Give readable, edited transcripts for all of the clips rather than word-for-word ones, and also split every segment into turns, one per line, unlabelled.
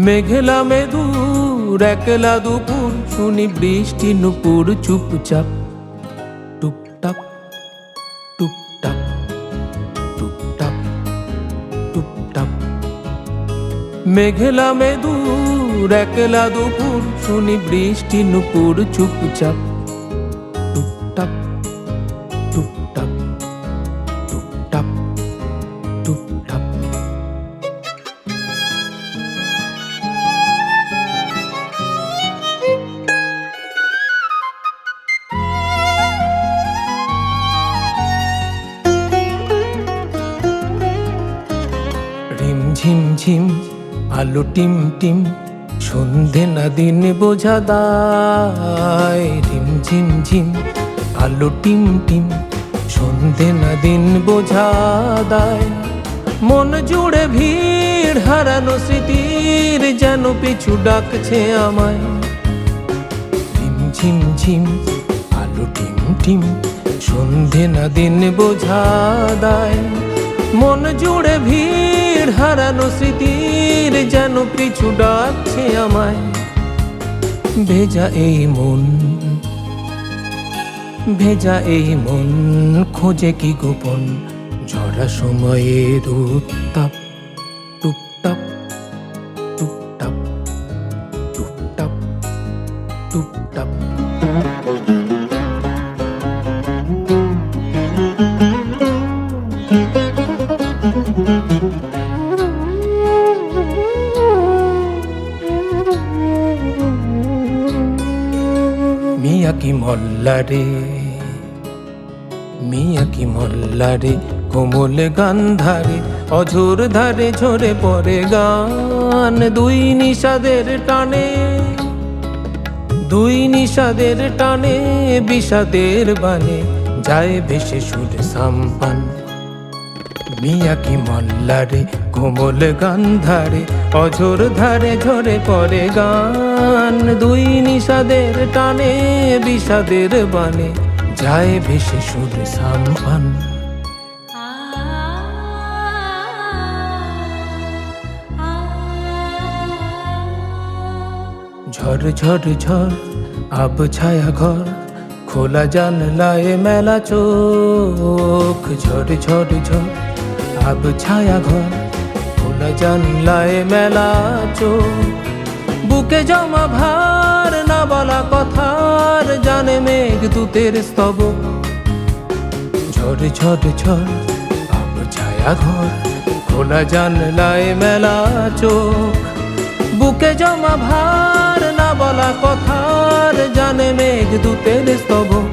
মেঘলা মেদুর একলা দুপুর, শুনি বৃষ্টি নুপুর চুপচাপ টুপটাপ টুপটাপ টুপটাপ টুপটাপ। মেঘলা মেদুর একলা দুপুর, শুনি বৃষ্টি নুপুর চুপচাপ টুপটাপ টুপটাপ টুপটাপ টুপটাপ। রিম ঝিম ঝিম আলো টিম টিম, সন্ধে না দিন বোঝা দায়। রিম ঝিম ঝিম আলো টিম টিম, সন্ধে না দিন বোঝা দায়। মন জুড়ে ভিড় হারানো স্মৃতির, যেন পিছু ডাকছে আমায়। রিম ঝিম ঝিম আলো টিম টিম, সন্ধে না দিন বোঝা দায়। মন জুড়ে ভিড় হারানো স্মৃতির, যেন পিছু ডাকছে আমায়। ভেজা এই মন, ভেজা এই মন খোঁজে কি গোপন, ঝরা সময়ের উত্তাপ টুপটাপ টুপটাপ টুপটাপ টুপটাপ। মিয়া কি মল্লা রে, মিয়া কি মল্লা রে, কোমল গান্ধারে অঝোর ধারে ঝরে পড়ে গান। দুই নিষাদের টানে, দুই নিষাদের টানে, বিষাদের বানে যায় ভেসে সুর সাম্পান। মিয়া কি মল্লা রে, কোমল গান্ধারে অঝোর ধারে ঝরে পড়ে গান। দুই নিষাদের টানে, বিষাদের বানে যায় ভেসে সুর সাম্পান। ঝড় ঝড় ঝড় আব ছায়া ঘর, খোলা জানলায় মেলা চোখ। ঝড় ঝড় ঝড় আব ছায়া ঘর, খোলা জানলায় মেলা চোখ। বুকে জমা ভার না বলা কথার, জানে মেঘ দূতের স্তবক। ঝড় ঝড় ঝড় আব ছায়া ঘর, খোলা জানলায় মেলা চোখ। বুকে জমা ভার না বলা কথার, জানে মেঘ দূতের স্তবক।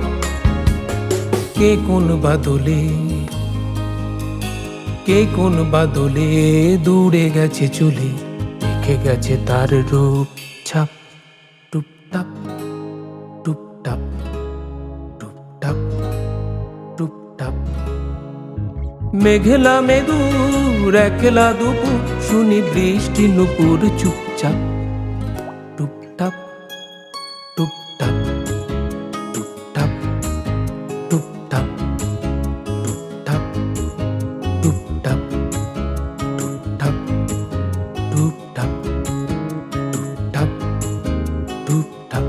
কে কোন বাদলে, কে কোন বাদলে দূরে গেছে চলে, রেখে গেছে তার রূপ ছাপ টুপটাপ টুপটাপ টুপটাপ টুপটাপ। মেঘলা মেদুর একলা দুপুর, শুনি বৃষ্টি নুপুর চুপচাপ টুপটাপ টুপটাপ টুপটাপ টুপটাপ টুপটাপ টুপটাপ টুপটাপ টুপটাপ টুপটাপ টুপটাপ।